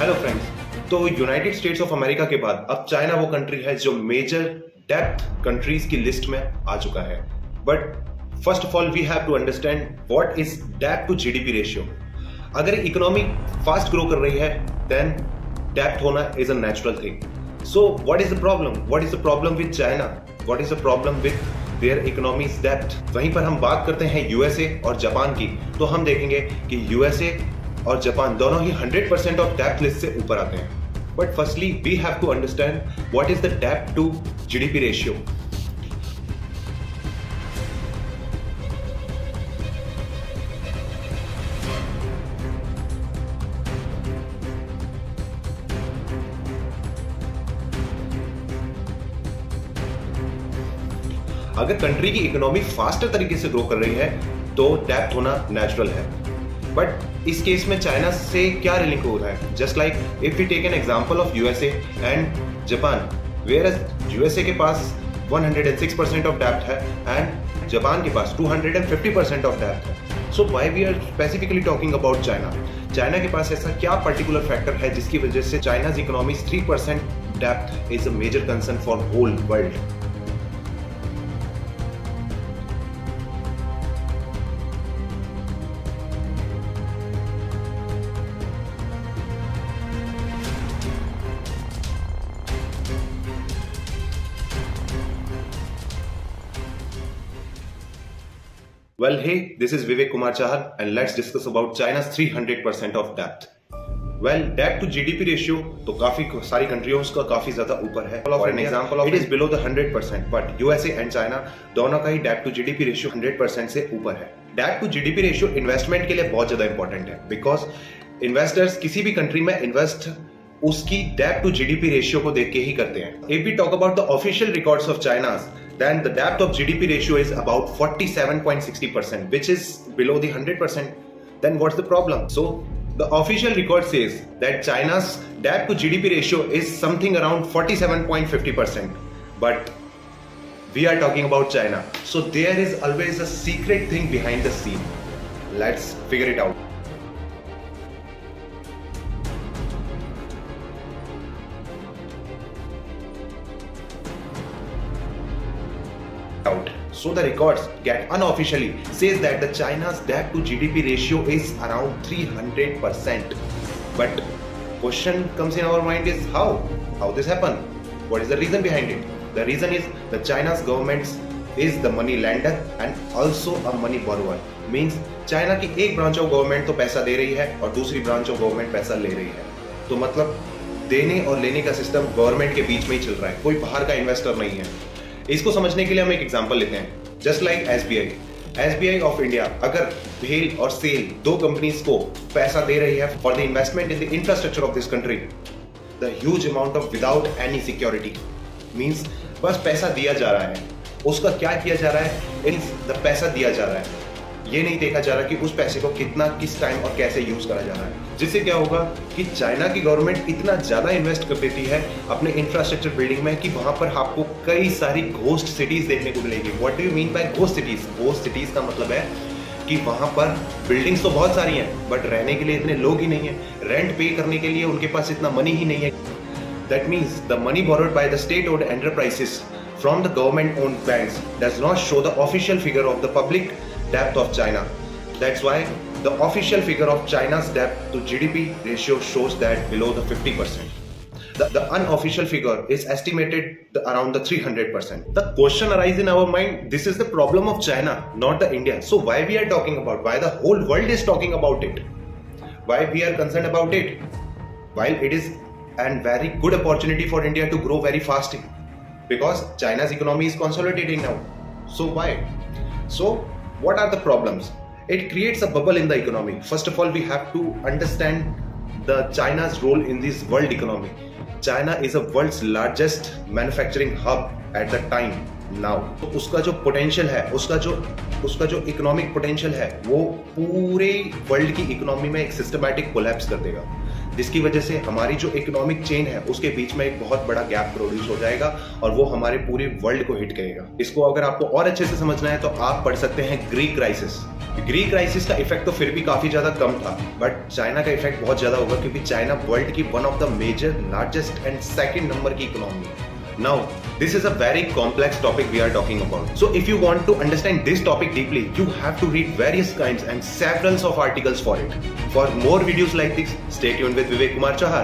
Hello friends, तो United States of America के बाद अब चाइना वो कंट्री है जो मेजर डेप्थ कंट्रीज की लिस्ट में आ चुका है। But first of all we have to understand what is depth to GDP ratio. अगर इकोनॉमी फास्ट ग्रो कर रही है देन डेप्थ होना is a natural thing. So what is the problem? What is the problem with China? What is the problem with their economies depth? वहीं पर हम बात करते हैं यूएसए और जापान की, तो हम देखेंगे कि यूएसए और जापान दोनों ही 100% ऑफ डेप्थ लिस्ट से ऊपर आते हैं। But firstly we have to understand what is the depth to GDP ratio. अगर कंट्री की इकोनॉमी फास्टर तरीके से ग्रो कर रही है तो डेप्थ होना नेचुरल है। बट इस केस में चाइना से क्या लिंक हो रहा है? Just like if we take an example of USA and Japan, where USA के पास 106% ऑफ डेप्थ है एंड जापान के पास 250% ऑफ डेप्थ है। So why we are specifically talking about China? China के पास ऐसा क्या पर्टिकुलर फैक्टर है जिसकी वजह से China's economy 3% depth is a major concern for whole world? Well, hey, this is Vivek Kumar Chahar and let's discuss about China's 300% of debt. Well, debt to GDP ratio तो काफी सारी कंट्रियों का काफी ज्यादा ऊपर है। For an example, it is below the 100%, but USA and China दोनों का ही debt to GDP ratio 100% से ऊपर है। Debt to GDP ratio investment के लिए बहुत ज्यादा इंपॉर्टेंट है, बिकॉज इन्वेस्टर्स किसी भी कंट्री में इन्वेस्ट उसकी डेट टू जीडीपी रेशियो को देख के ही करते हैं। If we talk about the official records of China's, then the debt of GDP ratio is about 47.60%, which is below the 100%. Then what's the problem? So the official record says that China's debt to GDP ratio is something around 47.50%. But we are talking about China. So there is always a secret thing behind the scene. Let's figure it out. So the records get unofficially says that the China's debt to GDP ratio is around 300%. But question comes in our mind is how this happened? What is the reason behind it? The reason is the China's government is the money lender and also a money borrower. Means China की एक branch of government तो पैसा दे रही है और दूसरी branch of government पैसा ले रही है। तो मतलब देने और लेने का सिस्टम गवर्नमेंट के बीच में ही चल रहा है, कोई बाहर का इन्वेस्टर नहीं है। इसको समझने के लिए हम एक एग्जांपल लेते हैं। Just like SBI of India अगर भेल और सेल दो कंपनीज को पैसा दे रही है for the investment in the infrastructure of this country, the huge amount of without any security, means बस पैसा दिया जा रहा है। उसका क्या किया जा रहा है? द पैसा दिया जा रहा है, ये नहीं देखा जा रहा कि उस पैसे को कितना, किस टाइम और कैसे यूज करा जा रहा है। जिससे क्या होगा कि चाइना की गवर्नमेंट इतना ज्यादा इन्वेस्ट कर देती है अपने इंफ्रास्ट्रक्चर बिल्डिंग में कि वहां पर आपको कई सारी घोस्ट सिटीज देखने को मिलेगी। What do you mean by ghost cities? Ghost cities का मतलब है कि वहां पर बिल्डिंग्स तो बहुत सारी हैं बट रहने के लिए इतने लोग ही नहीं है, रेंट पे करने के लिए उनके पास इतना मनी ही नहीं है। That means the money borrowed by the state owned enterprises from the government owned banks does not show the official figure of the public debt of China. That's why the official figure of China's debt to GDP ratio shows that below the 50%. The unofficial figure is estimated around the 300%. The question arises in our mind, this is the problem of China, not the India. So why we are talking about, why the whole world is talking about it? Why we are concerned about it? While it is a very good opportunity for India to grow very fast because China's economy is consolidating now. So why? So what are the problems? It creates a bubble in the economy. First of all, we have to understand the China's role in this world economy. China is the world's largest manufacturing hub at the time now. तो उसका जो potential है, उसका जो economic potential है वो पूरे world की इकोनॉमी में एक सिस्टमैटिक कोलैप्स कर देगा, जिसकी वजह से हमारी जो इकोनॉमिक चेन है उसके बीच में एक बहुत बड़ा गैप प्रोड्यूस हो जाएगा और वो हमारे पूरे वर्ल्ड को हिट करेगा। इसको अगर आपको और अच्छे से समझना है तो आप पढ़ सकते हैं ग्रीक क्राइसिस। ग्रीक क्राइसिस का इफेक्ट तो फिर भी काफी ज्यादा कम था, बट चाइना का इफेक्ट बहुत ज्यादा होगा क्योंकि चाइना वर्ल्ड की one of the major largest and second number की इकोनॉमी है. Now, this is a very complex topic we are talking about. So if you want to understand this topic deeply, you have to read various kinds and several of articles for it. For more videos like this, stay tuned with Vivek Kumar Chahar.